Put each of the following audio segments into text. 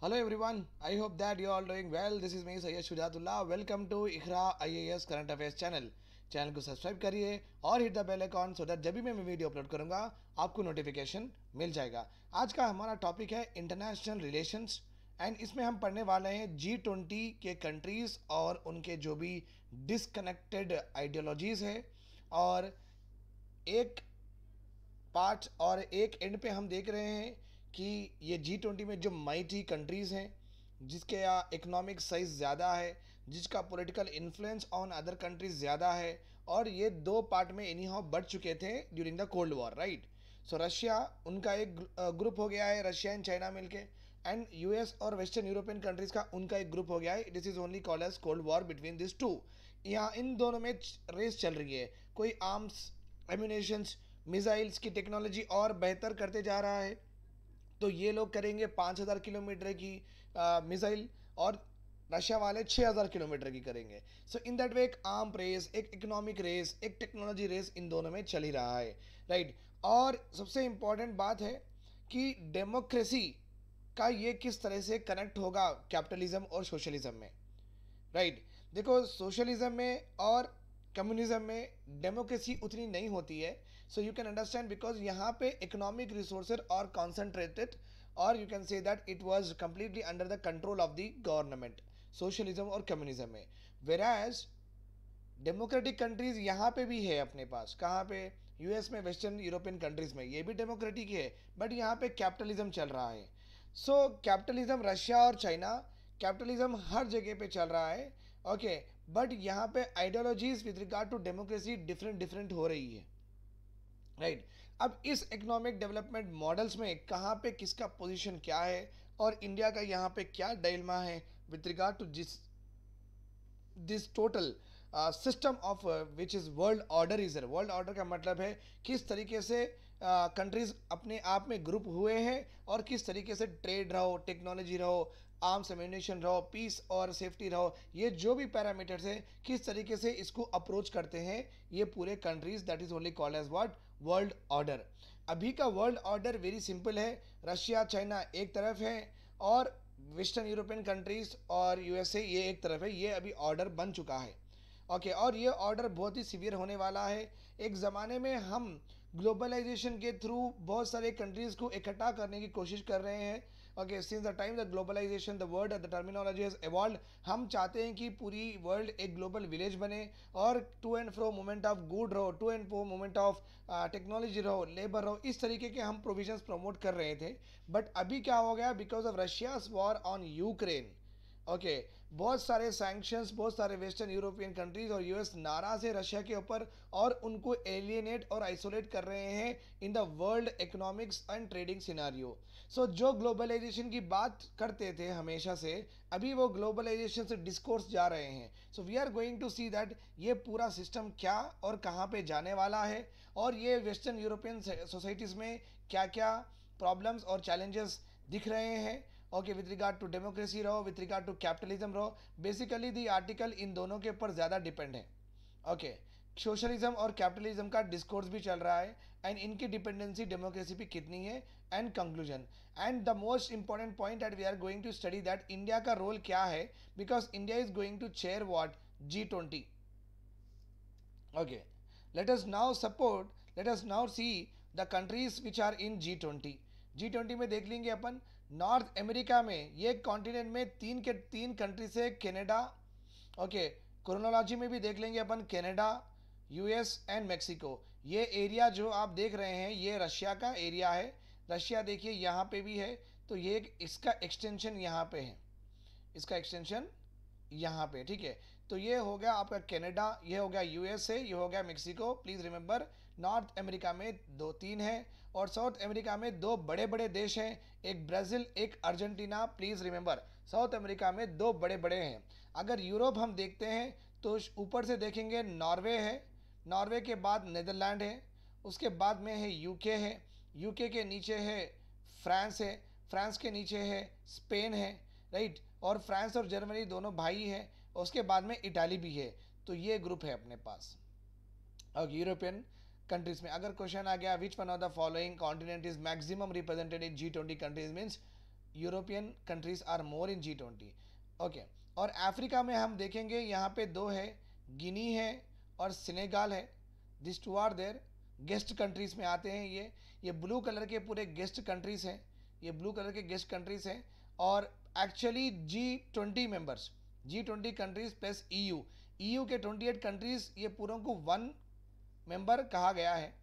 Hello everyone, I hope that you are all doing well. This is me Sayyid Shujatullah. Welcome to Iqra IAS current affairs channel को subscribe करिए और hit the bell icon so that जब भी मैं video upload करूंगा आपको notification मिल जाएगा। आज का हमारा टॉपिक है इंटरनेशनल रिलेशंस एंड इसमें हम पढ़ने वाले हैं G20 के कंट्रीज़ और उनके जो भी डिसकनेक्टेड आइडियोलॉजीज़ है। और एक पार्ट और एक एंड पे हम देख रहे हैं कि ये G20 में जो माइटी कंट्रीज़ हैं जिसके यहाँ इकोनॉमिक साइज ज़्यादा है, जिसका political influence on other countries ज़्यादा है, और ये दो पार्ट में इन्हीं हाउ बढ़ चुके थे during the cold war, right. So Russia उनका एक ग्रुप हो गया है, रशिया एंड चाइना मिलके, एंड यूएस और वेस्टर्न यूरोपियन कंट्रीज का उनका एक ग्रुप हो गया है। This is only called as cold war between this two. यहाँ इन दोनों में रेस चल रही है, कोई आर्म्स एम्यूनेशंस मिसाइल्स की टेक्नोलॉजी और बेहतर करते जा रहा है। तो ये लोग करेंगे 5,000 किलोमीटर की मिसाइल और रशिया वाले 6,000 किलोमीटर की करेंगे। सो इन दैट वे एक आर्म रेस, एक इकोनॉमिक रेस, एक टेक्नोलॉजी रेस इन दोनों में चल ही रहा है, राइट। और सबसे इम्पॉर्टेंट बात है कि डेमोक्रेसी का ये किस तरह से कनेक्ट होगा कैपिटलिज्म और सोशलिज्म में, राइट। देखो, सोशलिज्म में और कम्युनिज्म में डेमोक्रेसी उतनी नहीं होती है। सो यू कैन अंडरस्टैंड बिकॉज यहाँ पे इकोनॉमिक रिसोर्सेज और कॉन्सेंट्रेटेड, और you can say that it was completely under the control of the government, socialism और कम्युनिज्म में। वेराज डेमोक्रेटिक कंट्रीज यहाँ पे भी है अपने पास, कहाँ पे? यूएस में, वेस्टर्न यूरोपियन कंट्रीज में ये भी डेमोक्रेटिक है, बट यहाँ पे कैपिटलिज्म चल रहा है। सो कैपिटलिज्म, रशिया और चाइना, कैपिटलिज्म हर जगह पे चल रहा है, ओके। बट यहाँ पे ideologies with regard to democracy different different हो रही है, राइट। अब इस इकोनॉमिक डेवलपमेंट मॉडल्स में कहाँ पे किसका पोजीशन क्या है और इंडिया का यहाँ पे क्या डायलेमा है with regard to this total system of which is world order is है। वर्ल्ड ऑर्डर का मतलब है किस तरीके से कंट्रीज अपने आप में ग्रुप हुए हैं और किस तरीके से ट्रेड रहो, टेक्नोलॉजी रहो, आर्म्स एम्यूनेशन रहो, पीस और सेफ्टी रहो, ये जो भी पैरामीटर्स हैं किस तरीके से इसको अप्रोच करते हैं ये पूरे countries, that is only called as what? World order. अभी का वर्ल्ड ऑर्डर वेरी सिंपल है, रशिया चाइना एक तरफ है और वेस्टर्न यूरोपियन कंट्रीज और यूएसए ये एक तरफ है। ये अभी ऑर्डर बन चुका है, ओके। और ये ऑर्डर बहुत ही सीवियर होने वाला है। एक ज़माने में हम ग्लोबलाइजेशन के थ्रू बहुत सारे कंट्रीज़ को इकट्ठा करने की कोशिश कर रहे हैं, okay. Since the time the globalization the word the terminology has evolve, हम चाहते हैं कि पूरी वर्ल्ड एक ग्लोबल विलेज बने और to and fro movement of good रहो, to and fro movement of technology रहो, लेबर रहो, इस तरीके के हम प्रोविजंस प्रमोट कर रहे थे। बट अभी क्या हो गया? Because of Russia's war on Ukraine, okay, बहुत सारे सैंक्शंस, बहुत सारे वेस्टर्न यूरोपियन कंट्रीज और यूएस नाराज है रशिया के ऊपर और उनको एलियनेट और आइसोलेट कर रहे हैं in the world economics and trading scenario. So जो ग्लोबलाइजेशन की बात करते थे हमेशा से, अभी वो ग्लोबलाइजेशन से डिस्कोर्स जा रहे हैं। So we are going to see that ये पूरा सिस्टम क्या और कहाँ पे जाने वाला है और ये वेस्टर्न यूरोपियन सोसाइटीज़ में क्या क्या प्रॉब्लम्स और चैलेंजेस दिख रहे हैं, okay, with regard to democracy रहो, विद रिगार्ड टू कैपिटलिज्म रहो। बेसिकली दी आर्टिकल इन दोनों के ऊपर ज़्यादा डिपेंड है, ओके। सोशलिज्म और कैपिटलिज्म का डिस्कोर्स भी चल रहा है एंड इनकी डिपेंडेंसी डेमोक्रेसी पे कितनी है, and conclusion and the most important point that we are going to study that India का रोल क्या है, because India is going to chair what? G20, okay. Let us now see the countries which are in G20. G20 में देख लेंगे अपन, north America में ये continent में तीन के तीन कंट्री से कनाडा, ओके। क्रोनोलॉजी में भी देख लेंगे अपन, कनाडा, यूएस एंड मेक्सिको। ये एरिया जो आप देख रहे हैं ये रशिया का एरिया है। रशिया देखिए यहाँ पे भी है, तो ये इसका एक्सटेंशन यहाँ पे है, इसका एक्सटेंशन यहाँ पे, ठीक है। तो ये हो गया आपका कनाडा, ये हो गया यूएसए, ये हो गया Mexico. Please remember, north America में दो तीन हैं और साउथ अमेरिका में दो बड़े बड़े देश हैं, एक ब्राज़ील, एक Argentina. Please remember, south America में दो बड़े बड़े हैं। अगर यूरोप हम देखते हैं तो ऊपर से देखेंगे नॉर्वे है, नॉर्वे के बाद नीदरलैंड है, उसके बाद में है यूके है, यूके के नीचे है फ्रांस है, फ्रांस के नीचे है स्पेन है, राइट। और फ्रांस और जर्मनी दोनों भाई हैं, उसके बाद में इटाली भी है। तो ये ग्रुप है अपने पास और यूरोपियन कंट्रीज में। अगर क्वेश्चन आ गया which one of the following continent is maximum represented in G20 countries, means European countries are more in G20. Okay, और अफ्रीका में हम देखेंगे यहाँ पे दो है, गिनी है और सेनेगाल है. This two are their guest countries में आते हैं. ये ब्लू कलर के पूरे गेस्ट कंट्रीज हैं, ये ब्लू कलर के गेस्ट कंट्रीज हैं. और actually G20 countries plus EU के 28 कंट्रीज, ये पूरों को वन मेंबर कहा गया है.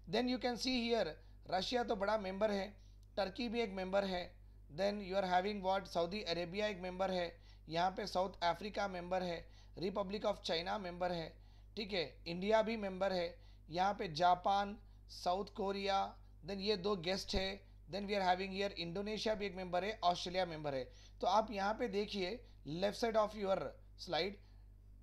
Then you can see here Russia तो बड़ा मेंबर है, टर्की भी एक मेंबर है. Then you are having what, Saudi Arabia एक मेंबर है, यहाँ पे साउथ अफ्रीका मेंबर है, रिपब्लिक ऑफ चाइना मेंबर है, ठीक है, इंडिया भी मेंबर है, यहाँ पे जापान, साउथ कोरिया, देन ये दो गेस्ट है. Then we are having here Indonesia भी एक मेंबर है, ऑस्ट्रेलिया मेंबर है. तो आप यहाँ पे देखिए left side of your slide,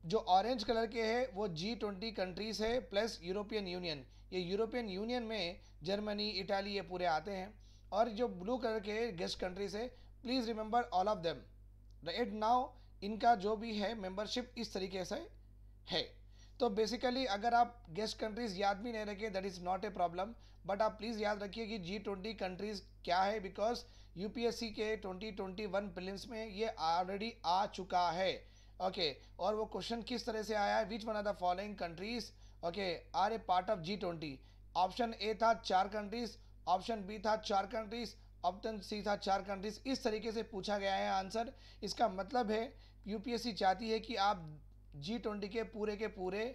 जो ऑरेंज कलर के है वो G20 कंट्रीज है प्लस यूरोपियन यूनियन. ये यूरोपियन यूनियन में जर्मनी, इटाली ये पूरे आते हैं. और जो ब्लू कलर के गेस्ट कंट्रीज है, please remember all of them. Right now इनका जो भी है मेंबरशिप इस तरीके से है. तो बेसिकली अगर आप गेस्ट कंट्रीज याद भी नहीं रखें, that is not a problem, but आप प्लीज़ याद रखिए कि G20 कंट्रीज क्या है, बिकॉज यूपीएससी के 2021 प्रीलिम्स में ये ऑलरेडी आ चुका है. ओके, और वो क्वेश्चन किस तरह से आया है, which one are the following countries okay are a part of G20. Option A था 4 कंट्रीज, ऑप्शन बी था 4 कंट्रीज, ऑप्शन सी था 4 कंट्रीज. इस तरीके से पूछा गया है आंसर. इसका मतलब है यूपीएससी चाहती है कि आप G20 के पूरे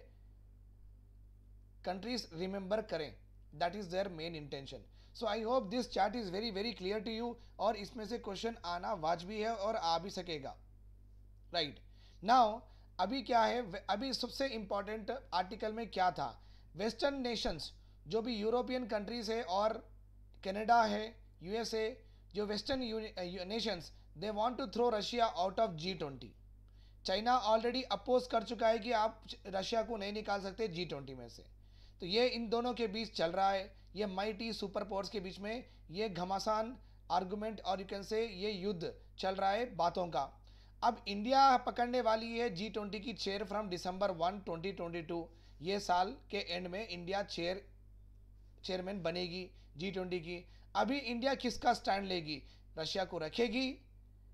कंट्रीज रिमेंबर करें. That is their main intention. So I hope this chart is very very clear to you, और इसमें से क्वेश्चन आना वाजबी है और आ भी सकेगा. राइट नाउ अभी क्या है, अभी सबसे इंपॉर्टेंट आर्टिकल में क्या था, वेस्टर्न नेशंस जो भी यूरोपियन कंट्रीज है और कनाडा है, यूएसए, जो western nations they want to throw Russia out of G20. China already oppose कर चुका है कि आप रशिया को नहीं निकाल सकते G20 में से. तो ये इन दोनों के बीच चल रहा है, ये माइटी सुपर पावर्स के बीच में ये घमासान आर्गुमेंट और यू कैन से ये युद्ध चल रहा है बातों का. अब इंडिया पकड़ने वाली है G20 की चेयर फ्रॉम December 1, 2022. ये साल के एंड में इंडिया चेयरमैन बनेगी G20 की. अभी इंडिया किसका स्टैंड लेगी, रशिया को रखेगी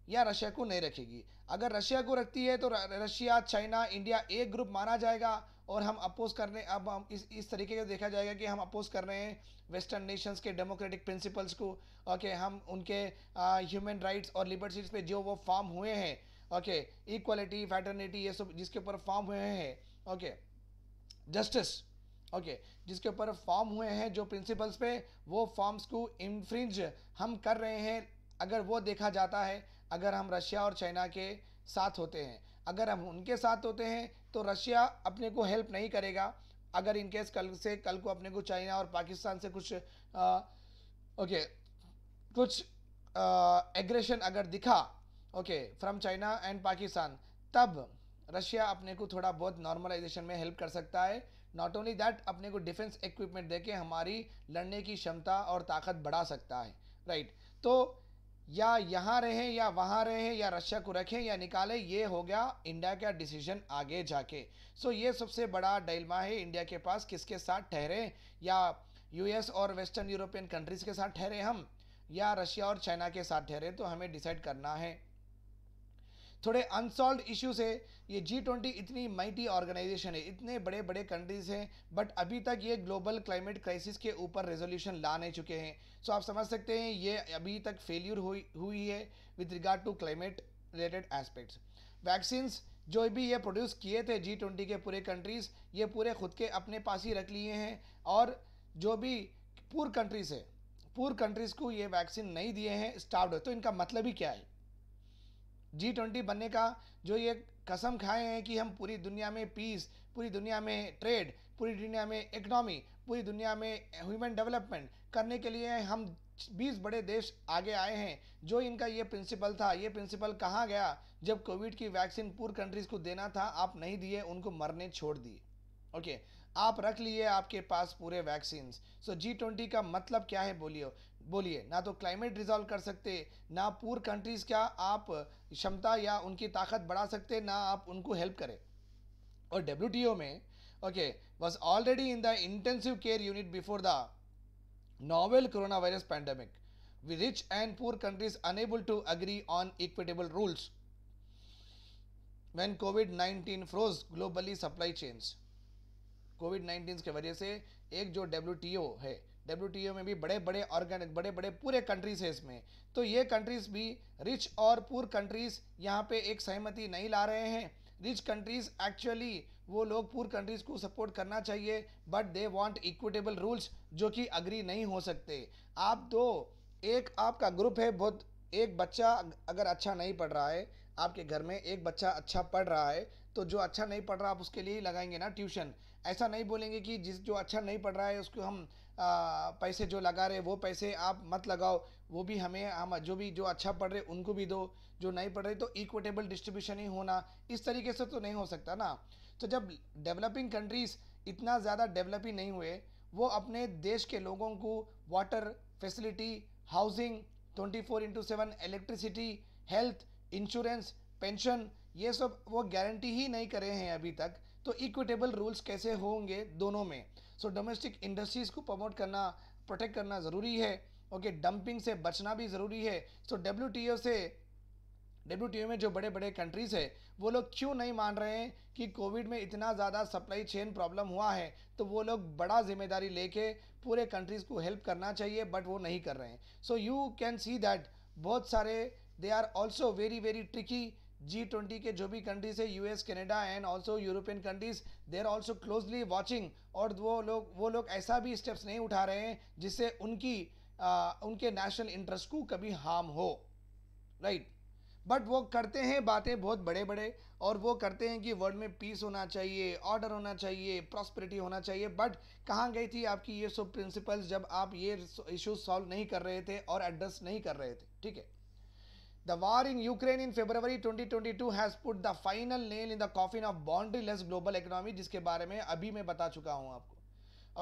या रशिया को नहीं रखेगी. अगर रशिया को रखती है तो रशिया, चाइना, इंडिया एक ग्रुप माना जाएगा और हम अपोज करने, अब हम इस तरीके से देखा जाएगा कि हम अपोज कर रहे हैं वेस्टर्न नेशंस के डेमोक्रेटिक प्रिंसिपल्स को. ओके, हम उनके ह्यूमन राइट्स और लिबर्टीज पे जो वो फॉर्म हुए हैं, ओके, इक्वालिटी, फैटर्निटी, ये सब जिसके ऊपर फॉर्म हुए हैं, ओके, जस्टिस, ओके, जिसके ऊपर फॉर्म हुए हैं जो प्रिंसिपल्स पे, वो फॉर्म्स को इन्फ्रिंज हम कर रहे हैं. अगर वो देखा जाता है, अगर हम रशिया और चाइना के साथ होते हैं, अगर हम उनके साथ होते हैं तो रशिया अपने को हेल्प नहीं करेगा. अगर इनकेस कल को अपने को चाइना और पाकिस्तान से कुछ ओके कुछ एग्रेशन अगर दिखा, okay, from China and Pakistan, तब रशिया अपने को थोड़ा बहुत नॉर्मलाइजेशन में हेल्प कर सकता है. नॉट ओनली दैट, अपने को डिफेंस इक्विपमेंट देके हमारी लड़ने की क्षमता और ताकत बढ़ा सकता है. राइट, तो या यहाँ रहें या वहाँ रहें, या रशिया को रखें या निकालें, ये हो गया इंडिया का डिसीजन आगे जाके. सो ये सबसे बड़ा डायलेमा है इंडिया के पास, किसके साथ ठहरे, या यूएस और वेस्टर्न यूरोपियन कंट्रीज के साथ ठहरे हम, या रशिया और चाइना के साथ ठहरे. तो हमें डिसाइड करना है. थोड़े अनसॉल्व इश्यूज है. ये G20 इतनी माइटी ऑर्गेनाइजेशन है, इतने बड़े बड़े कंट्रीज हैं, बट अभी तक ये ग्लोबल क्लाइमेट क्राइसिस के ऊपर रेजोल्यूशन ला नहीं चुके हैं. सो आप समझ सकते हैं ये अभी तक फेल्यूर हुई है with regard to climate related aspects. Vaccines जो भी ये प्रोड्यूस किए थे G20 के पूरे कंट्रीज, ये पूरे खुद के अपने पास ही रख लिए हैं. और जो भी पूर कंट्रीज को ये वैक्सीन नहीं दिए हैं, स्टार्व्ड है. तो इनका मतलब ही क्या है, G20 बनने का जो ये कसम खाए हैं कि हम पूरी दुनिया में पीस, पूरी दुनिया में ट्रेड, पूरी दुनिया में इकोनॉमी, पूरी दुनिया में ह्यूमन डेवलपमेंट करने के लिए हम 20 बड़े देश आगे आए हैं. जो इनका ये प्रिंसिपल था, ये प्रिंसिपल कहाँ गया जब कोविड की वैक्सीन पूर कंट्रीज को देना था, आप नहीं दिए, उनको मरने छोड़ दिए. ओके, आप रख लिए आपके पास पूरे वैक्सीन. सो G20 का मतलब क्या है, बोलिए. ना तो क्लाइमेट रिजॉल्व कर सकते, ना पूर कंट्रीज क्या आप क्षमता या उनकी ताकत बढ़ा सकते, ना आप उनको हेल्प करें. और WTO में okay was already in the intensive care unit before the novel corona virus pandemic. rich and poor countries unable to agree on equitable rules when COVID-19 froze globally supply chains. कोविड-19 की वजह से एक जो W है, W में भी बड़े बड़े ऑर्गेनिक बड़े बड़े पूरे कंट्रीज है इसमें, तो ये कंट्रीज भी रिच और पुअर कंट्रीज यहाँ पे एक सहमति नहीं ला रहे हैं. रिच कंट्रीज एक्चुअली वो लोग पुअर कंट्रीज को सपोर्ट करना चाहिए, but they want equitable rules जो कि अग्री नहीं हो सकते. आप दो एक आपका ग्रुप है बहुत, एक बच्चा अगर अच्छा नहीं पढ़ रहा है, आपके घर में एक बच्चा अच्छा पढ़ रहा है, तो जो अच्छा नहीं पढ़ रहा आप उसके लिए लगाएंगे ना ट्यूशन. ऐसा नहीं बोलेंगे कि जिस जो अच्छा नहीं पढ़ रहा है उसको हम पैसे जो लगा रहे वो पैसे आप मत लगाओ, वो भी हम जो अच्छा पढ़ रहे उनको भी दो, जो नहीं पढ़ रहे. तो इक्विटेबल डिस्ट्रीब्यूशन ही होना, इस तरीके से तो नहीं हो सकता ना. तो जब डेवलपिंग कंट्रीज इतना ज़्यादा डेवलप ही नहीं हुए, वो अपने देश के लोगों को water facility, housing, 24/7 electricity, health, insurance, pension, ये सब वो गारंटी ही नहीं करे हैं अभी तक. तो इक्विटेबल रूल्स कैसे होंगे दोनों में. सो डोमेस्टिक इंडस्ट्रीज़ को प्रमोट करना, प्रोटेक्ट करना ज़रूरी है. ओके, डंपिंग से बचना भी ज़रूरी है. सो डब्ल्यू में जो बड़े बड़े कंट्रीज़ है वो लोग क्यों नहीं मान रहे हैं कि कोविड में इतना ज़्यादा सप्लाई चेन प्रॉब्लम हुआ है, तो वो लोग बड़ा जिम्मेदारी लेके पूरे कंट्रीज़ को हेल्प करना चाहिए, बट वो नहीं कर रहे हैं. So you can see that बहुत सारे they are also very very tricky. G20 के जो भी कंट्रीज है, US, Canada and also European countries, they are also closely watching. और वो लोग ऐसा भी स्टेप्स नहीं उठा रहे हैं जिससे उनके नेशनल इंटरेस्ट को कभी हार्म हो, राइट. बट वो करते हैं बातें बहुत बड़े बड़े, और वो करते हैं कि वर्ल्ड में पीस होना चाहिए, ऑर्डर होना चाहिए, प्रॉस्पेरिटी होना चाहिए. बट कहाँ गई थी आपकी ये सब प्रिंसिपल्स जब आप ये इश्यूज सॉल्व नहीं कर रहे थे और एड्रेस नहीं कर रहे थे. ठीक है. The war in Ukraine in February 2022 has put the final nail in the coffin of boundaryless global economy, जिसके बारे में अभी मैं बता चुका हूँ आपको.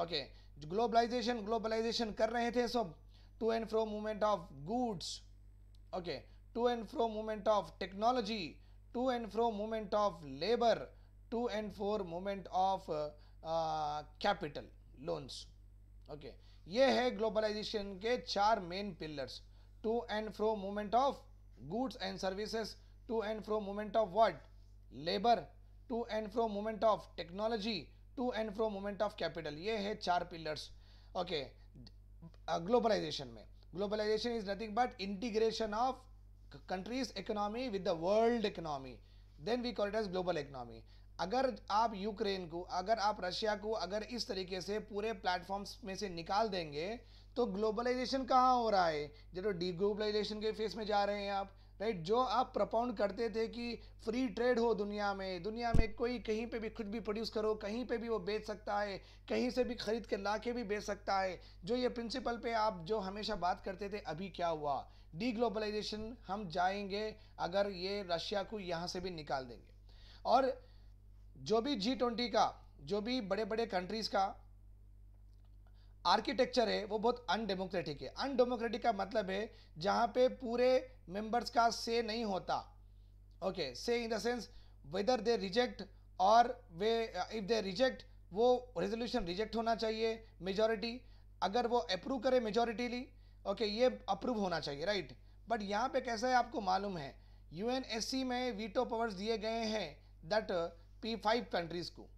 ओके, ग्लोबलाइजेशन कर रहे थे सब. To and fro movement of goods, okay, to and fro movement of technology, to and fro movement of labour, to and fro movement of capital loans. Okay, ये है ग्लोबलाइजेशन के 4 main pillars. To and fro movement of goods and services, to and fro movement of what, labor, to and fro movement of technology, to and fro movement of capital. ये है 4 pillars. Okay, globalisation में globalisation is nothing but integration of countries economy with the world economy, then we call it as global economy. अगर आप Ukraine को, अगर आप Russia को अगर इस तरीके से पूरे प्लेटफॉर्म्स में से निकाल देंगे, तो ग्लोबलाइजेशन कहाँ हो रहा है, जो डीग्लोबलाइजेशन के फेस में जा रहे हैं आप, राइट. जो आप प्रपोंड करते थे कि फ्री ट्रेड हो दुनिया में कोई कहीं पे भी खुद भी प्रोड्यूस करो, कहीं पे भी वो बेच सकता है, कहीं से भी खरीद के ला के भी बेच सकता है, जो ये प्रिंसिपल पे आप जो हमेशा बात करते थे, अभी क्या हुआ. डीग्लोबलाइजेशन हम जाएंगे अगर ये रशिया को यहाँ से भी निकाल देंगे. और जो भी G20 का, जो भी बड़े बड़े कंट्रीज का आर्किटेक्चर है वो बहुत अनडेमोक्रेटिक है. अनडेमोक्रेटिक का मतलब है जहां पे पूरे मेंबर्स का से नहीं होता. ओके, से in the sense whether they reject और वे इफ दे रिजेक्ट, वो रेजोल्यूशन रिजेक्ट होना चाहिए. मेजॉरिटी अगर वो अप्रूव करे मेजॉरिटीली, ओके, ये अप्रूव होना चाहिए, राइट. बट यहाँ पे कैसा है आपको मालूम है, यूएनएससी में वीटो पावर्स दिए गए हैं दैट P5 कंट्रीज को.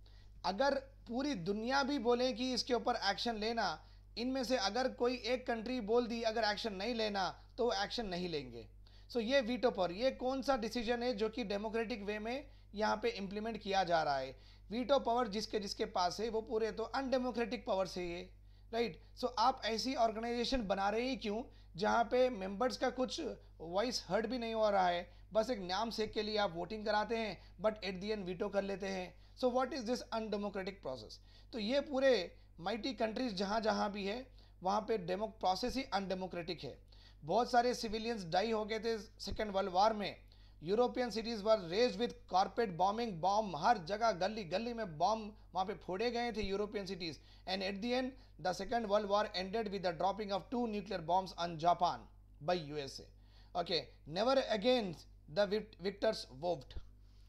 अगर पूरी दुनिया भी बोले कि इसके ऊपर एक्शन लेना, इनमें से अगर कोई एक कंट्री बोल दी अगर एक्शन नहीं लेना, तो वो एक्शन नहीं लेंगे. सो ये वीटो पावर, ये कौन सा डिसीजन है जो कि डेमोक्रेटिक वे में यहाँ पे इम्प्लीमेंट किया जा रहा है. वीटो पावर जिसके जिसके पास है वो पूरे तो अनडेमोक्रेटिक पावर से ये, राइट. सो आप ऐसी ऑर्गेनाइजेशन बना रहे ही क्यों जहाँ पे मेंबर्स का कुछ वॉइस हर्ट भी नहीं हो रहा है, बस एक नाम सेक के लिए आप वोटिंग कराते हैं, but at the and veto कर लेते हैं. So what is this undemocratic process. तो ये पूरे माइटी कंट्रीज जहाँ जहाँ भी है वहाँ पे प्रोसेस ही अनडेमोक्रेटिक है. बहुत सारे सिविलियंस डाई हो गए थे सेकेंड वर्ल्ड वॉर में. European cities were razed with corporate bombing, bomb हर जगह गली गली में बॉम्ब वहाँ पे फोड़े गए थे European cities. And at the end the second world war ended with the dropping of 2 nuclear bombs on Japan by USA. Okay, never against the victors vowed,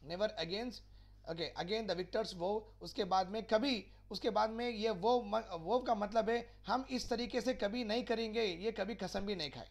never against, okay, again the victors vow. उसके बाद में कभी, उसके बाद में ये वो का मतलब है हम इस तरीके से कभी नहीं करेंगे, ये कभी कसम भी नहीं खाए.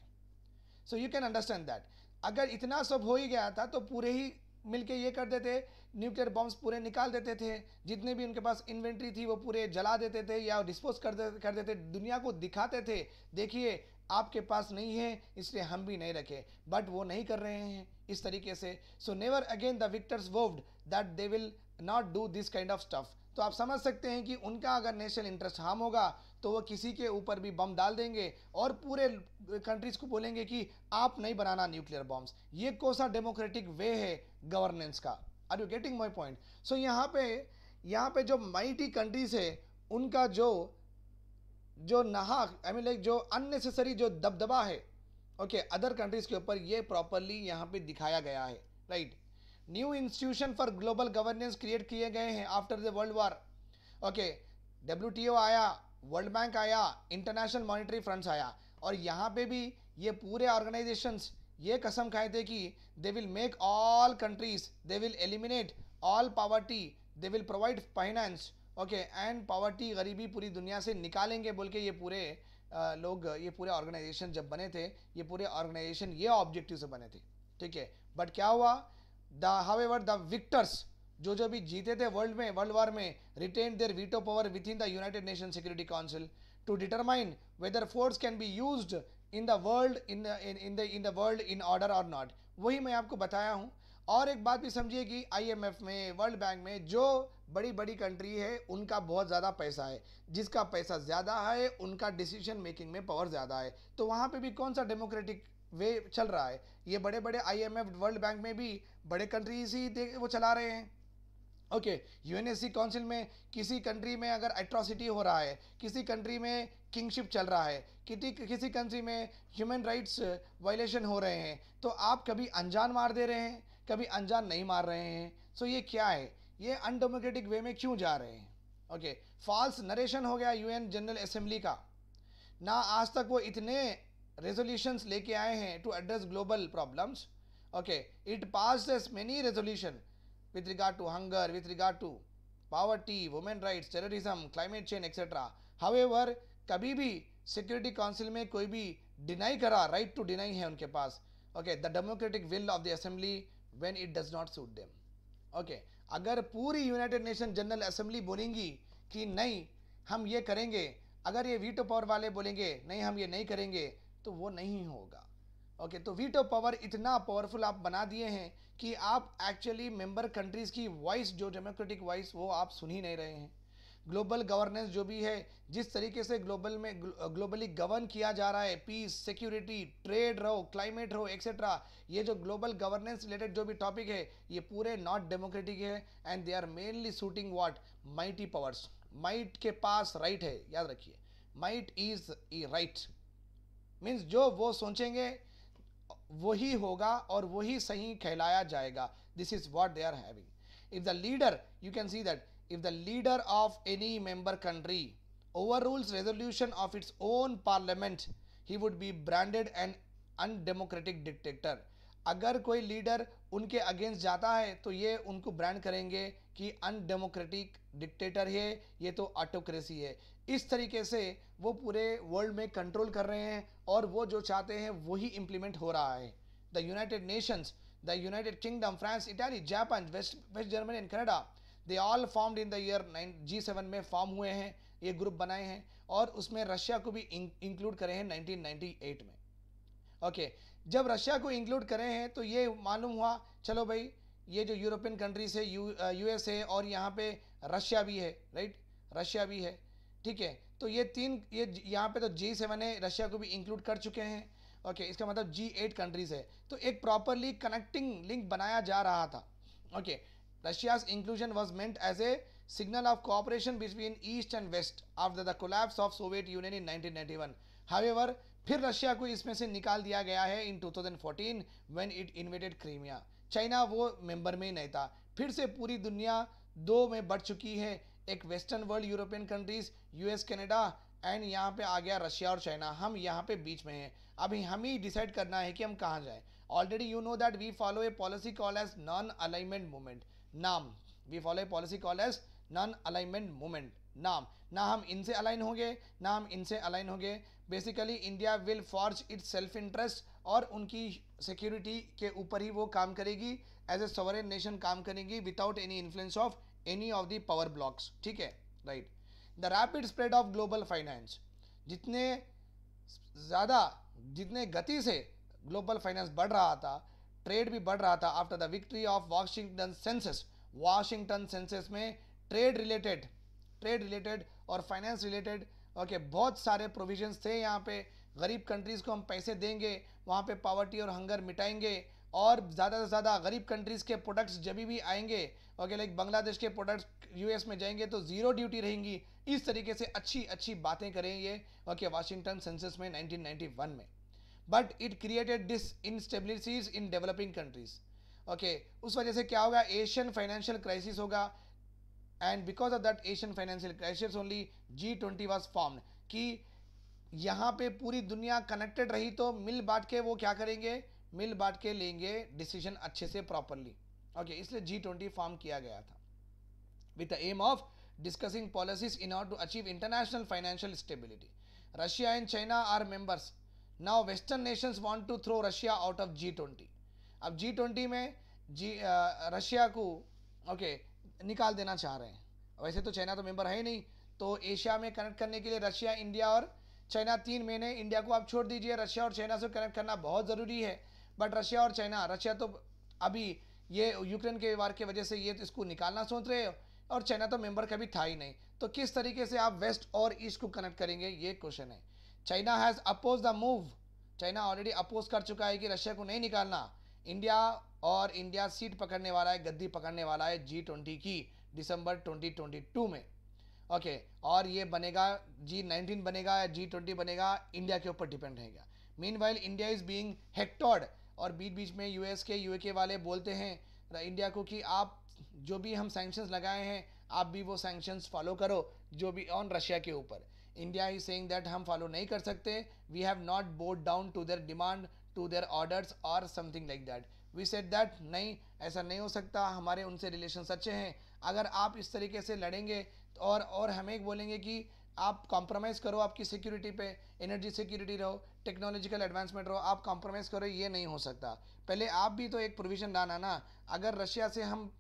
सो यू कैन अंडरस्टैंड दैट अगर इतना सब हो ही गया था तो पूरे ही मिलके ये कर देते, न्यूक्लियर बॉम्ब्स पूरे निकाल देते थे, जितने भी उनके पास इन्वेंट्री थी वो पूरे जला देते थे या डिस्पोज कर देते, दुनिया को दिखाते थे देखिए आपके पास नहीं है इसलिए हम भी नहीं रखे, बट वो नहीं कर रहे हैं इस तरीके से. So never again the victors vowed that they will not do this kind of stuff. तो आप समझ सकते हैं कि उनका अगर नेशनल इंटरेस्ट हार्म होगा तो वो किसी के ऊपर भी बम डाल देंगे और पूरे कंट्रीज को बोलेंगे कि आप नहीं बनाना न्यूक्लियर बॉम्ब्स. ये कौन सा डेमोक्रेटिक वे है गवर्नेंस का? Are you getting my point? So यहाँ पे जो माइटी कंट्रीज है उनका जो नाहक आई मीन लाइक जो अननेसेसरी जो दबदबा है ओके अदर कंट्रीज के ऊपर, ये प्रॉपरली यहाँ पे दिखाया गया है. Right. New institution for global governance create किए गए हैं after the world war. Okay, WTO आया, वर्ल्ड बैंक आया, इंटरनेशनल मॉनिटरी फंड्स आया, और यहाँ पे भी ये पूरे ऑर्गेनाइजेशंस ये कसम खाए थे कि they will make all countries, they will eliminate all poverty, they will provide finance okay and poverty, गरीबी पूरी दुनिया से निकालेंगे बोल के ये पूरे लोग, ये पूरे ऑर्गेनाइजेशन जब बने थे, ये पूरे ऑर्गेनाइजेशन ये ऑब्जेक्टिव से बने थे. ठीक है, बट क्या हुआ? हाउएवर द विक्टर्स जो भी जीते थे वर्ल्ड वॉर में retain their veto power within the United Nation Security Council to determine whether force can be used in the world in the world in order और not. वही मैं आपको बताया हूँ. और एक बात भी समझिए कि IMF में, वर्ल्ड बैंक में जो बड़ी बड़ी कंट्री है उनका बहुत ज़्यादा पैसा है, जिसका पैसा ज़्यादा है उनका डिसीजन मेकिंग में पावर ज़्यादा है. तो वहाँ पे भी कौन सा डेमोक्रेटिक वे चल रहा है? ये बड़े बड़े IMF, वर्ल्ड बैंक में भी बड़े कंट्रीज ही वो चला रहे हैं. ओके, UNSC काउंसिल में किसी कंट्री में अगर एट्रॉसिटी हो रहा है, किसी कंट्री में किंगशिप चल रहा है, किसी कंट्री में ह्यूमन राइट्स वायलेशन हो रहे हैं, तो आप कभी अनजान मार दे रहे हैं, कभी अनजान नहीं मार रहे हैं. सो ये क्या है? ये अनडेमोक्रेटिक वे में क्यों जा रहे हैं? ओके, फॉल्स नरेशन हो गया UN जनरल असेंबली का ना. आज तक वो इतने रेजोल्यूशंस लेके आए हैं to address global problems. Okay, it passed many resolution with regard to hunger, with regard to poverty, women rights, terrorism, climate change, etc. However, कभी भी सिक्योरिटी काउंसिल में कोई भी डिनाई करा, राइट टू डिनाई है उनके पास. Okay, the democratic will of the assembly when it does not suit them. Okay, अगर पूरी यूनाइटेड नेशन जनरल असेंबली बोलेंगी कि नहीं हम ये करेंगे, अगर ये वीटो पावर वाले बोलेंगे नहीं हम ये नहीं करेंगे, तो वो नहीं होगा. ओके, तो वीटो पावर इतना पावरफुल आप बना दिए हैं कि आप एक्चुअली मेंबर कंट्रीज़ की वॉइस, जो डेमोक्रेटिक वॉइस, वो आप सुन ही नहीं रहे हैं. ग्लोबल गवर्नेंस जो भी है, जिस तरीके से ग्लोबली गवर्न किया जा रहा है, पीस, सिक्योरिटी, ट्रेड रहो, क्लाइमेट रहो, एक्सेट्रा, ये जो ग्लोबल गवर्नेंस रिलेटेड जो भी टॉपिक है ये पूरे नॉट डेमोक्रेटिक है. And they are mainly suiting what? Mighty powers. Might के पास राइट है, याद रखिए, माइट इज राइट. मीन्स जो वो सोचेंगे वही होगा और वही सही कहलाया जाएगा. This is what they are having. If the leader, you can see that if the leader of any member country overrules resolution of its own parliament, he would be branded an undemocratic dictator. अगर कोई leader उनके against जाता है तो ये उनको brand करेंगे कि अनडेमोक्रेटिक डिक्टेटर है, ये तो ऑटोक्रेसी है. इस तरीके से वो पूरे वर्ल्ड में कंट्रोल कर रहे हैं और वो जो चाहते हैं वही इम्प्लीमेंट हो रहा है. The United Nations, the United Kingdom, France, Italy, Japan, West Germany and Canada, they all formed in the year G7 में फॉर्म हुए हैं, ये ग्रुप बनाए हैं, और उसमें रशिया को भी इंक्लूड करे हैं 1998 में. ओके, जब रशिया को इंक्लूड करे हैं तो ये मालूम हुआ चलो भाई ये जो यूरोपियन कंट्रीज है, USA और यहाँ पे रशिया भी है, राइट, रशिया भी है. ठीक है, तो ये यहाँ पे तो G7 है, रशिया को भी इंक्लूड कर चुके हैं. ओके, इसका मतलब G8 कंट्रीज है. तो एक प्रॉपरली कनेक्टिंग लिंक बनाया जा रहा था. Okay, Russia's inclusion was meant as a signal of cooperation between East and West after the collapse of Soviet Union in 1991. However, फिर रशिया को इसमें से निकाल दिया गया है in 2014 when it invaded Crimea. China वो मेंबर में ही नहीं था. फिर से पूरी दुनिया दो में बढ़ चुकी है, एक western world, European countries, US, Canada, and यहाँ पे आ गया रशिया और चाइना. हम यहाँ पे बीच में हैं. अभी हम ही डिसाइड करना है कि हम कहाँ जाएं. Already you know that we follow a policy call as non alignment movement. NAM, we follow a policy call as non alignment movement. NAM, ना हम इनसे अलाइन होंगे ना हम इनसे अलाइन होंगे. Basically India will forge it's self interest और उनकी सिक्योरिटी के ऊपर ही वो काम करेगी, एज ए सॉवरेन नेशन काम करेगी without any influence of any of the power blocks, ठीक है, right. The rapid spread of global finance, जितने ज़्यादा जितने गति से ग्लोबल फाइनेंस बढ़ रहा था, ट्रेड भी बढ़ रहा था after the victory of Washington census में ट्रेड रिलेटेड और फाइनेंस रिलेटेड ओके बहुत सारे प्रोविजंस थे यहाँ पे। गरीब कंट्रीज़ को हम पैसे देंगे, वहाँ पे पावर्टी और हंगर मिटाएंगे, और ज़्यादा से ज़्यादा गरीब कंट्रीज़ के प्रोडक्ट्स जब भी आएंगे ओके लाइक बांग्लादेश के प्रोडक्ट्स यूएस में जाएंगे तो ज़ीरो ड्यूटी रहेंगी। इस तरीके से अच्छी अच्छी बातें करें ये ओके वाशिंगटन सेंसस में 1991 में। But it created this instabilities in developing countries okay. उस वजह से क्या होगा, एशियन फाइनेंशियल क्राइसिस होगा, and because of that Asian financial crisis only G20 was formed, कि यहाँ पे पूरी दुनिया कनेक्टेड रही तो मिल बांट के वो क्या करेंगे, मिल बांट के लेंगे डिसीजन अच्छे से प्रॉपरली ओके। इसलिए G20 फॉर्म किया गया था with the aim of discussing policies in order to achieve international financial stability. Russia and China are members. Now Western nations want to throw Russia out of G20. अब G20 में Russia को okay निकाल देना चाह रहे हैं। वैसे तो चाइना तो मेंबर है ही नहीं, तो एशिया में कनेक्ट करने के लिए रशिया, इंडिया और चाइना 3 महीने, इंडिया को आप छोड़ दीजिए, रशिया और चाइना से कनेक्ट करना बहुत ज़रूरी है। बट रशिया और चाइना, रशिया तो अभी ये यूक्रेन के वार की वजह से ये तो इसको निकालना सोच रहे हो, और चाइना तो मेंबर कभी था ही नहीं, तो किस तरीके से आप वेस्ट और ईस्ट को कनेक्ट करेंगे, ये क्वेश्चन है। China has oppose the move, China already oppose कर चुका है कि रशिया को नहीं निकालना। इंडिया सीट पकड़ने वाला है, गद्दी पकड़ने वाला है G20 की दिसंबर 2022 में ओके। और ये बनेगा G19 बनेगा या G20 बनेगा, इंडिया के ऊपर डिपेंड रहेगा। मीनवाइल इंडिया इज़ बीइंग हेक्टोर्ड, और बीच बीच में यूके वाले बोलते हैं इंडिया को कि आप जो भी हम सैंक्शंस लगाए हैं आप भी वो सैंक्शंस फॉलो करो, जो भी ऑन रशिया के ऊपर। इंडिया इज सेइंग दैट हम फॉलो नहीं कर सकते, we have not bowed down to their demand, to their orders और something like that. We said that नहीं, ऐसा नहीं हो सकता, हमारे उनसे रिलेशन अच्छे हैं। अगर आप इस तरीके से लड़ेंगे और हमें बोलेंगे कि आप कॉम्प्रोमाइज़ करो आपकी सिक्योरिटी पे, एनर्जी सिक्योरिटी रहो, टेक्नोलॉजिकल एडवांसमेंट रहो, आप कॉम्प्रोमाइज़ करो, ये नहीं हो सकता। पहले आप भी तो एक प्रोविज़न लाना ना। अगर रशिया से हम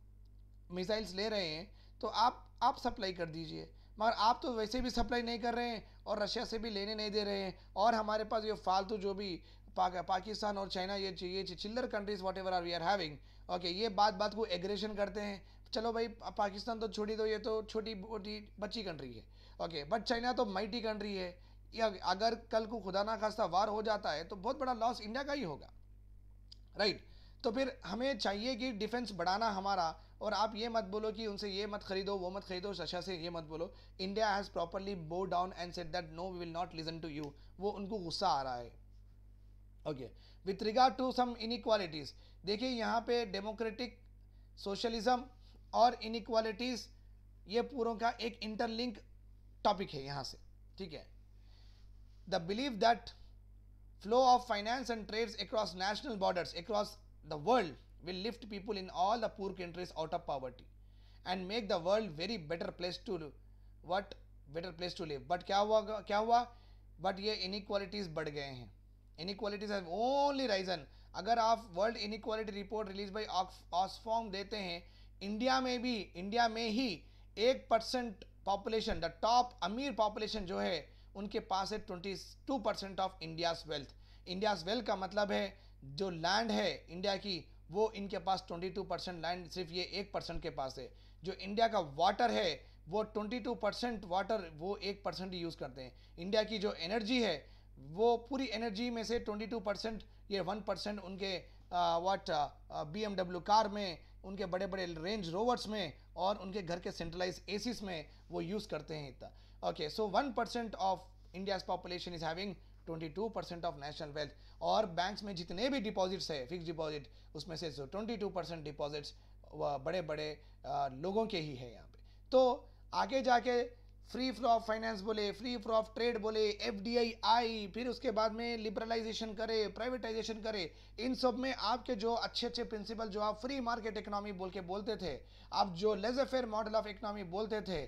मिसाइल्स ले रहे हैं तो आप सप्लाई कर दीजिए, मगर आप तो वैसे भी सप्लाई नहीं कर रहे हैं और रशिया से भी लेने नहीं दे रहे हैं, और हमारे पास ये फालतू जो भी पाकिस्तान और चाइना ये चिल्लर countries whatever are we are having okay, ये बात को एग्रेशन करते हैं। चलो भाई पाकिस्तान तो छोड़ी दो, ये तो छोटी मोटी बच्ची कंट्री है ओके, बट चाइना तो माइटी कंट्री है। या अगर कल को खुदा ना खास्ता वार हो जाता है तो बहुत बड़ा लॉस इंडिया का ही होगा, राइट। तो फिर हमें चाहिए कि डिफेंस बढ़ाना हमारा, और आप ये मत बोलो कि उनसे ये मत खरीदो वो मत खरीदो, रशिया से ये मत बोलो। India has properly bow down and said that no we will not listen to you, वो उनको गुस्सा आ रहा है okay. With regard to some inequalities, देखिए यहाँ पे डेमोक्रेटिक सोशलिज्म और इनइक्वालिटीज़ ये पूरों का एक इंटरलिंक टॉपिक है यहाँ से, ठीक है। The believe that flow of finance and trades across national borders across the world will lift people in all the poor countries out of poverty and make the world very better place to live. But क्या हुआ but ये inequalities बढ़ गए हैं, inequalities have only risen। अगर आप world inequality report release by ऑक्सफॉर्म देते हैं, इंडिया में ही 1% पॉपुलेशन, द टॉप अमीर पॉपुलेशन जो है उनके पास है 22% ऑफ इंडियाज़ वेल्थ का मतलब है जो लैंड है इंडिया की वो इनके पास 22% लैंड सिर्फ ये 1% के पास है। जो इंडिया का वाटर है वो 22% वाटर वो 1% यूज़ करते हैं। इंडिया की जो एनर्जी है वो पूरी एनर्जी में से 22% ये 1% उनके BMW कार में, उनके बड़े बड़े रेंज रोवर्स में और उनके घर के सेंट्रलाइज एसीज में वो यूज़ करते हैं इतना okay. So 1% of India's population is having 22% of national wealth, और बैंक्स में जितने भी डिपॉजिट्स है फिक्स डिपॉजिट उसमें से 22% डिपॉजिट्स बड़े बड़े लोगों के ही है यहाँ पे। तो आगे जाके फ्री फ्लो ऑफ फाइनेंस बोले, फ्री फ्लो ऑफ ट्रेड बोले, FDI आई, फिर उसके बाद में लिबरलाइजेशन करे, प्राइवेटाइजेशन करे, इन सब में आपके जो अच्छे प्रिंसिपल जो आप फ्री मार्केट इकोनॉमी बोल के बोलते थे, आप जो laser fair model of economy बोलते थे,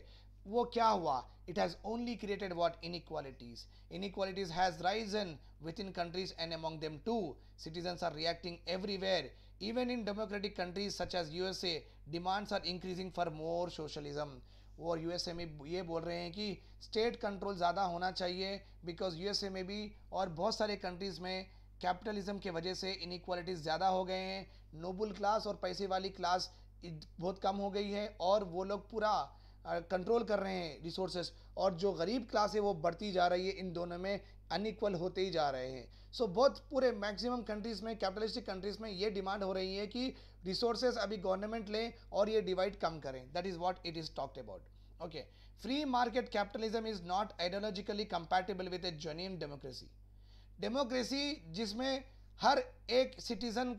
वो क्या हुआ? It has only created what? Inequalities. Inequalities has risen within countries and among them too. Citizens are reacting everywhere. Even in democratic countries such as USA, demands are increasing for more socialism. और USA में ये बोल रहे हैं कि state control ज़्यादा होना चाहिए, बिकॉज यूएसए में भी और बहुत सारे कंट्रीज़ में कैपिटलिज्म के वजह से इनइक्वालिटीज़ ज़्यादा हो गए हैं. नोबल क्लास और पैसे वाली क्लास बहुत कम हो गई है और वो लोग पूरा कंट्रोल कर रहे हैं रिसोर्सेस, और जो गरीब क्लास है वो बढ़ती जा रही है. इन दोनों में अनइक्वल होते ही जा रहे हैं. सो बहुत पूरे मैक्सिमम कंट्रीज़ में, कैपिटलिस्टिक कंट्रीज़ में ये डिमांड हो रही है कि रिसोर्सेज अभी गवर्नमेंट लें और ये डिवाइड कम करें. That is what it is talked about. Okay, free market capitalism is not ideologically compatible with A genuine democracy. Democracy जिसमें हर एक सिटीजन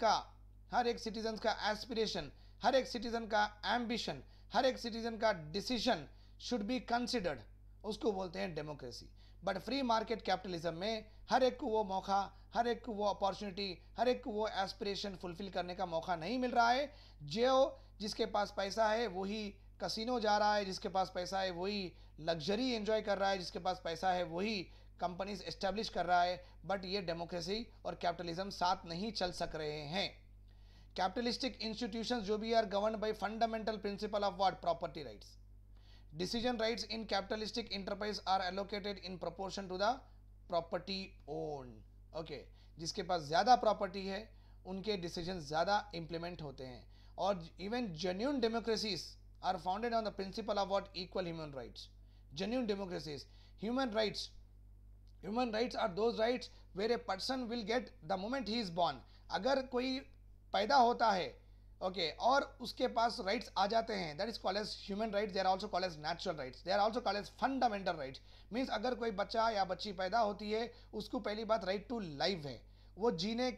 का एस्पिरेशन, हर एक सिटीजन का एम्बिशन, हर एक सिटीजन का डिसीजन शुड बी कंसिडर्ड, उसको बोलते हैं democracy. But free market capitalism में हर एक को वो मौका, हर एक को वो अपॉर्चुनिटी, हर एक को वो एस्पिरेशन फुलफिल करने का मौका नहीं मिल रहा है. जो जिसके पास पैसा है वही कसिनो जा रहा है, जिसके पास पैसा है वही लग्जरी एंजॉय कर रहा है, जिसके पास पैसा है वही कंपनीज एस्टेब्लिश कर रहा है. बट ये डेमोक्रेसी और कैपिटलिज्म साथ नहीं चल सक रहे हैं. कैपिटलिस्टिक इंस्टीट्यूशंस जो भी are govern by fundamental principle of what? Property rights. Decision rights in capitalistic enterprise are allocated in proportion to the property owned. Okay, जिसके पास ज़्यादा प्रॉपर्टी है उनके डिसीजन ज़्यादा इम्प्लीमेंट होते हैं. और even genuine democracies are founded on the principle of what? Equal human rights. Genuine democracies, human rights are those rights where a person will get the moment he is born. अगर कोई पैदा होता है, okay, और उसके पास rights आ जाते हैं, that is called as human rights. They are also called as natural rights. They are also called as fundamental rights. Means अगर कोई बच्चा या बच्ची पैदा होती है, उसको पहली बात राइट टू लाइफ है. वो जीने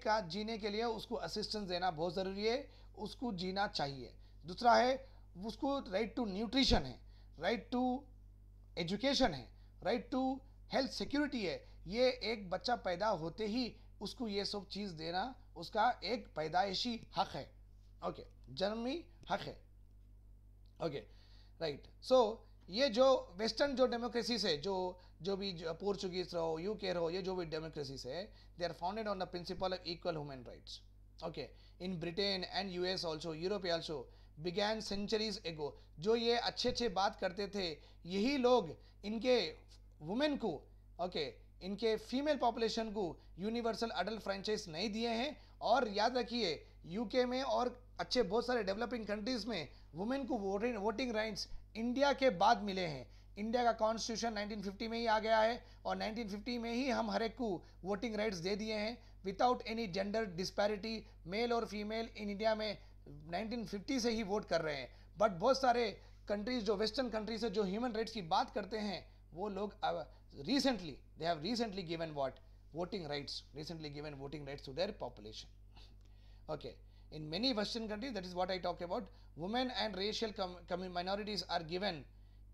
के लिए उसको असिस्टेंस देना बहुत ज़रूरी है, उसको जीना चाहिए. दूसरा है उसको राइट टू न्यूट्रिशन है, राइट टू एजुकेशन है, राइट टू हेल्थ सिक्योरिटी है. ये एक बच्चा पैदा होते ही उसको ये सब चीज़ देना उसका एक पैदाइशी हक है. ओके, जन्मी हक है. Okay, right. सो ये जो वेस्टर्न जो डेमोक्रेसीज है, जो भी पोर्चुगीज रहो, यूके रहो, ये जो भी डेमोक्रेसीज है, they are founded on the principle of equal human rights. Okay, in Britain and US also, Europe also began centuries ago. जो ये अच्छे बात करते थे, यही लोग इनके वुमेन को, ओके, इनके फीमेल पॉपुलेशन को यूनिवर्सल अडल्ट फ्रेंचाइज नहीं दिए हैं. और याद रखिए, यूके में और अच्छे बहुत सारे डेवलपिंग कंट्रीज में वुमेन को वोटिंग राइट्स इंडिया के बाद मिले हैं. इंडिया का कॉन्स्टिट्यूशन 1950 में ही आ गया है और 1950 में ही हम हर एक को वोटिंग राइट्स दे दिए हैं without any gender disparity. Male और फीमेल इन इंडिया में 1950 से ही वोट कर रहे हैं. बट बहुत सारे कंट्रीज जो वेस्टर्न कंट्रीज है जो ह्यूमन राइट्स की बात करते हैं, वो लोग recently they have recently given what? Voting rights, recently given voting rights to their population. Okay, in many western countries, that is what I talk about, women and racial minorities are given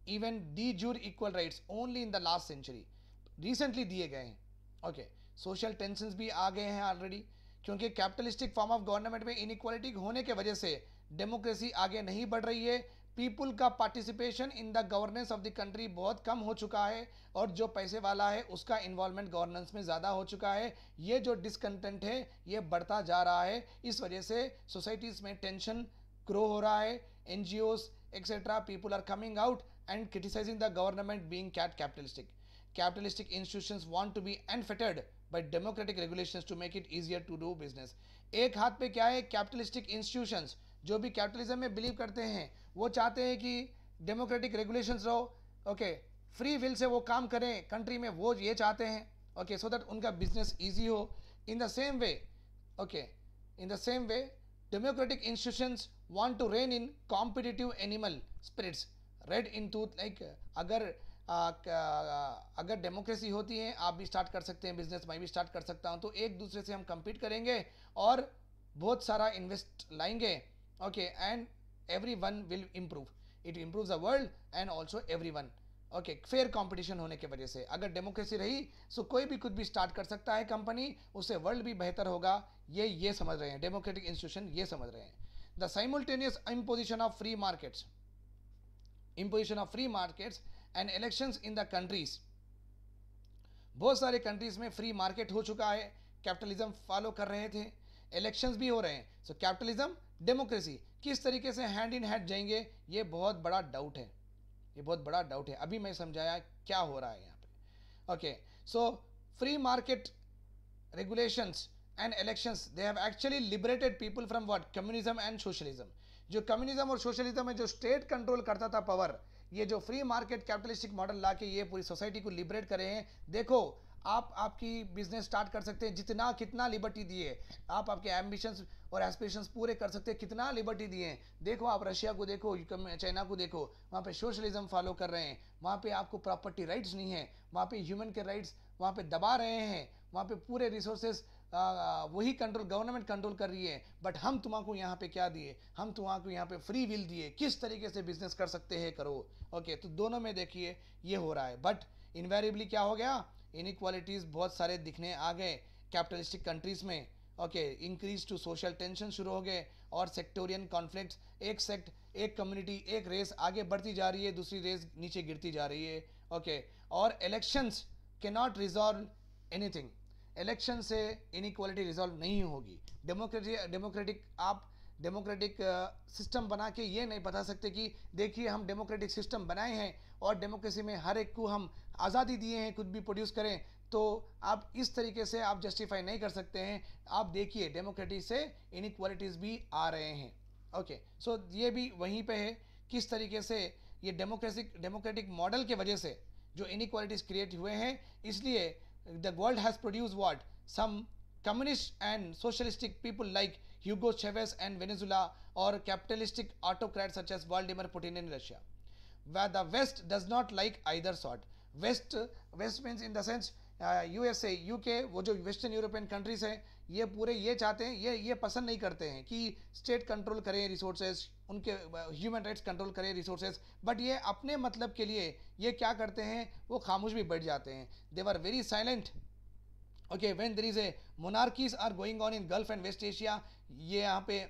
even de jure equal rights only in the last century. recently दिए गए हैं. Okay, social tensions भी आ गए हैं already, क्योंकि capitalistic form of government में inequality होने के वजह से डेमोक्रेसी आगे नहीं बढ़ रही है. पीपुल का participation in the governance of the country बहुत कम हो चुका है और जो पैसे वाला है उसका इन्वॉल्वमेंट गवर्नेंस में ज़्यादा हो चुका है. ये जो डिसकंटेंट है ये बढ़ता जा रहा है. इस वजह से सोसाइटीज़ में टेंशन ग्रो हो रहा है. NGOs etcetera people are coming out and criticising the government being capitalistic. Capitalistic institutions want to be unfettered by democratic regulations to make it easier to do business. एक हाथ पे क्या है? Capitalistic institutions जो भी कैपिटलिज्म में believe करते हैं वो चाहते हैं कि डेमोक्रेटिक रेगुलेशंस रहो, ओके, फ्री विल से वो काम करें कंट्री में, वो ये चाहते हैं, ओके, सो दैट उनका बिजनेस ईजी हो. In the same way, okay, in the same way democratic institutions want to rein in competitive animal spirits red in to. Like अगर डेमोक्रेसी होती है, आप भी स्टार्ट कर सकते हैं बिजनेस, मैं भी स्टार्ट कर सकता हूं, तो एक दूसरे से हम compete करेंगे और बहुत सारा इन्वेस्ट लाएंगे, okay, and everyone will improve. It improves the world and also everyone. Okay, fair competition होने की वजह से अगर डेमोक्रेसी रही सो कोई भी कुछ भी स्टार्ट कर सकता है कंपनी, उससे वर्ल्ड भी बेहतर होगा. ये समझ रहे हैं डेमोक्रेटिक इंस्टीट्यूशन, ये समझ रहे हैं. The simultaneous imposition of free markets. imposition of free markets and elections in the countries. बहुत सारे कंट्रीज में फ्री मार्केट हो चुका है, कैपिटलिज्म फॉलो कर रहे थे, इलेक्शंस भी हो रहे हैं. सो कैपिटलिज्म डेमोक्रेसी किस तरीके से हैंड इन हैंड जाएंगे, ये बहुत बड़ा डाउट है, ये बहुत बड़ा डाउट है. अभी मैं समझाया क्या हो रहा है यहाँ पे. Okay, so free market regulations and elections, they have actually liberated people from what, communism and socialism. जो कम्युनिज्म और सोशलिज्म में जो स्टेट कंट्रोल करता था पावर, ये जो फ्री मार्केट कैपिटलिस्टिक मॉडल लाके ये पूरी सोसाइटी को लिबरेट करे हैं. देखो, आप आपकी बिजनेस स्टार्ट कर सकते हैं, जितना कितना लिबर्टी दिए, आप आपके एम्बिशंस और एस्पिरेशंस पूरे कर सकते हैं, कितना लिबर्टी दिए हैं. देखो, आप रशिया को देखो, चाइना को देखो, वहाँ पे सोशलिज्म फॉलो कर रहे हैं, वहाँ पे आपको प्रॉपर्टी राइट्स नहीं है, वहाँ पे ह्यूमन के राइट्स वहाँ पे दबा रहे हैं, वहाँ पे पूरे रिसोर्सेज वही कंट्रोल, गवर्नमेंट कंट्रोल कर रही है. बट हम तुमको यहाँ पे क्या दिए, हम तुमको यहाँ पे फ्री विल दिए, किस तरीके से बिजनेस कर सकते हैं करो. ओके, तो दोनों में देखिए ये हो रहा है. बट इनवेरिएबली क्या हो गया, इनइक्वालिटीज़ बहुत सारे दिखने आ गए कैपिटलिस्टिक कंट्रीज़ में. Okay, increase to social tension शुरू हो गए और सेक्टोरियन कॉन्फ्लिक्ट्स, एक सेक्ट, एक कम्युनिटी, एक रेस आगे बढ़ती जा रही है, दूसरी रेस नीचे गिरती जा रही है. ओके, और elections can not resolve anything. Election से इनइक्वालिटी रिजॉल्व नहीं होगी. डेमोक्रेटिक सिस्टम बना के ये नहीं बता सकते कि देखिए हम डेमोक्रेटिक सिस्टम बनाए हैं और डेमोक्रेसी में हर एक को हम आज़ादी दिए हैं कुछ भी प्रोड्यूस करें, तो आप इस तरीके से आप जस्टिफाई नहीं कर सकते हैं. आप देखिए डेमोक्रेसी से इनइक्वालिटीज़ भी आ रहे हैं. ओके, सो ये भी वहीं पे है किस तरीके से ये डेमोक्रेटिक मॉडल के वजह से जो इनइक्वालिटीज़ क्रिएट हुए हैं, इसलिए the world has produced what, some communist and socialistic people like Hugo Chavez and Venezuela, or capitalistic autocrats such as Vladimir Putin in Russia, where the West does not like either sort. West means in the sense USA, UK, वो जो western European countries हैं, ये पूरे ये चाहते हैं, ये पसंद नहीं करते हैं कि स्टेट कंट्रोल करें रिसोर्सेज, उनके ह्यूमन राइट्स कंट्रोल करें रिसोर्सेज. बट ये अपने मतलब के लिए ये क्या करते हैं, वो खामोश भी बैठ जाते हैं. They were very silent. Okay, when there is a monarchies are going on in Gulf and West Asia, ये यहाँ पे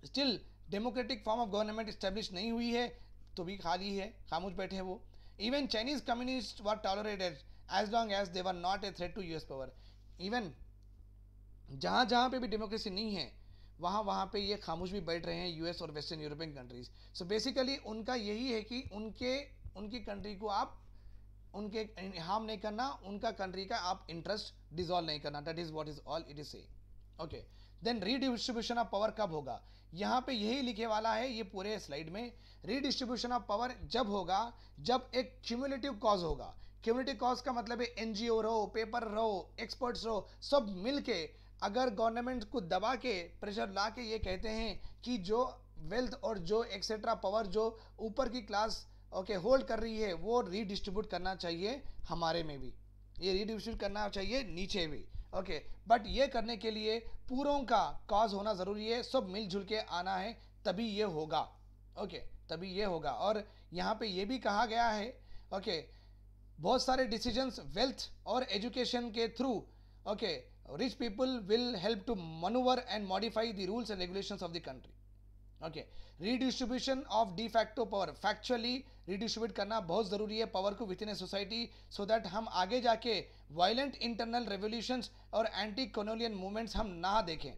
still democratic form of government establish नहीं हुई है, तो भी खाली है, खामोश बैठे हैं वो. Even Chinese communist were tolerated as long as they were not a threat to US power. Even जहाँ पे भी डेमोक्रेसी नहीं है, वहाँ पे ये खामोश भी बैठ रहे हैं यूएस और western European countries. So basically उनका यही है कि उनकी कंट्री को आप उनके हार्म नहीं करना, उनका कंट्री का आप इंटरेस्ट डिजॉल्व नहीं करना. That is what is all it is say. Okay, then redistribution of power कब होगा, यहाँ पे यही लिखे वाला है ये पूरे स्लाइड में. रीडिस्ट्रीब्यूशन ऑफ पावर जब होगा जब एक क्यूमुलेटिव कॉज होगा. क्यूमुलेटिव कॉज का मतलब है एनजीओ रहो, पेपर रहो, एक्सपर्ट्स रहो, सब मिलके अगर गवर्नमेंट को दबा के प्रेशर ला के ये कहते हैं कि जो वेल्थ और जो एक्सेट्रा पावर जो ऊपर की क्लास होल्ड कर रही है वो रीडिस्ट्रीब्यूट करना चाहिए, हमारे में भी ये रीडिस्ट्रीब्यूट करना चाहिए, नीचे भी. ओके, बट ये करने के लिए पूरों का कॉज होना ज़रूरी है, सब मिलजुल के आना है, तभी ये होगा. ओके, तभी ये होगा. और यहाँ पे ये भी कहा गया है, ओके, बहुत सारे डिसीजंस वेल्थ और एजुकेशन के through, okay, rich people will help to manoeuvre and modify the rules and regulations of the country. Okay, redistribution of de facto power, factually redistribute करना बहुत ज़रूरी है पावर को within a society, so that हम आगे जाके violent internal revolutions और anti colonial movements हम ना देखें.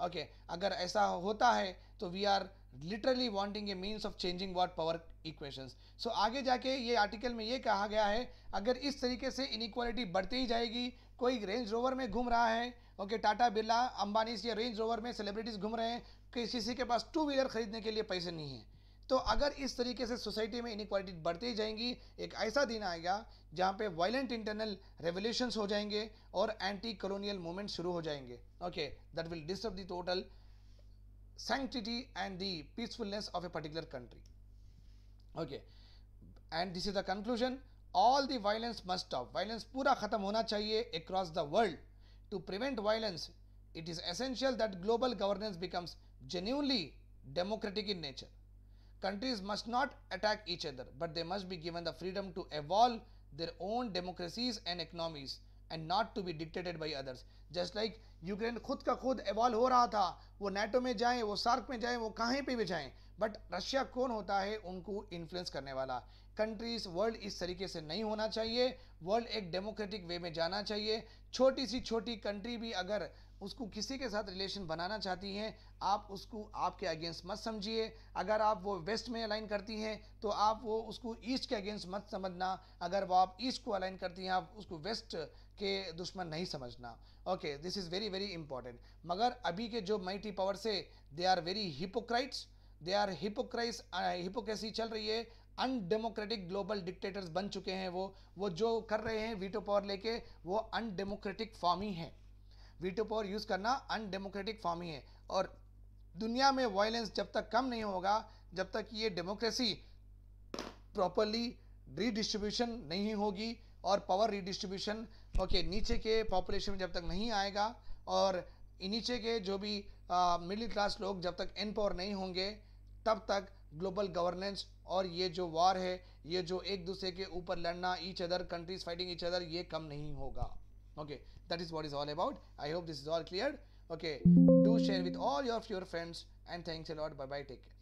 ओके, अगर ऐसा होता है तो we are literally wanting A means of changing what power equations. So आगे जाके ये आर्टिकल में ये कहा गया है, अगर इस तरीके से इनइक्वालिटी बढ़ती ही जाएगी, कोई रेंज रोवर में घूम रहा है, ओके, टाटा बिरला अंबानी से रेंज रोवर में सेलिब्रिटीज़ घूम रहे हैं, किसी के पास टू व्हीलर खरीदने के लिए पैसे नहीं हैं, तो अगर इस तरीके से सोसाइटी में इनइक्वालिटी बढ़ती ही जाएंगी, एक ऐसा दिन आएगा जहाँ पे वायलेंट इंटरनल रेवोल्यूशंस हो जाएंगे और एंटी कॉलोनियल मूवमेंट शुरू हो जाएंगे. Okay, that will disturb the total sanctity and the peacefulness of a particular country. Okay, and this is the conclusion. All the violence must stop. Violence पूरा खत्म होना चाहिए across the world. To prevent violence, it is essential that global governance becomes genuinely democratic in nature. Countries must not attack each other, but they must be given the freedom to evolve their own democracies and economies and not to be dictated by others. Just like Ukraine खुद का खुद evolve हो रहा था, वो NATO में जाएं, वो सार्क में जाएं, वो कहीं पे भी जाएं, बट रशिया कौन होता है उनको इन्फ्लुएंस करने वाला? कंट्रीज, वर्ल्ड इस तरीके से नहीं होना चाहिए। वर्ल्ड एक डेमोक्रेटिक वे में जाना चाहिए। छोटी सी छोटी कंट्री भी अगर उसको किसी के साथ रिलेशन बनाना चाहती हैं, आप उसको आपके अगेंस्ट मत समझिए। अगर आप वो वेस्ट में अलाइन करती हैं तो आप वो उसको ईस्ट के अगेंस्ट मत समझना। अगर वो आप ईस्ट को अलाइन करती हैं, आप उसको वेस्ट के दुश्मन नहीं समझना। Okay, this is very very important. मगर अभी के जो माइटी पावर से they are very hypocrites, they are hypocrisy चल रही है। अनडेमोक्रेटिक ग्लोबल डिक्टेटर्स बन चुके हैं। वो जो कर रहे हैं वीटो पावर लेके, वो अनडेमोक्रेटिक फॉर्म ही है। वीटो पावर यूज करना अनडेमोक्रेटिक फॉर्म ही है। और दुनिया में वायलेंस जब तक कम नहीं होगा, जब तक ये डेमोक्रेसी प्रॉपरली रीडिस्ट्रीब्यूशन नहीं होगी और पावर रीडिस्ट्रीब्यूशन ओके नीचे के पॉपुलेशन में जब तक नहीं आएगा, और नीचे के जो भी मिडिल क्लास लोग जब तक एन पावर नहीं होंगे, तब तक ग्लोबल गवर्नेंस और ये जो वॉर है, ये जो एक दूसरे के ऊपर लड़ना, each other countries fighting each other, ये कम नहीं होगा। Okay, that is what is all about. I hope this is all cleared. Okay, do share with all your friends, and thanks a lot. Bye bye, take care.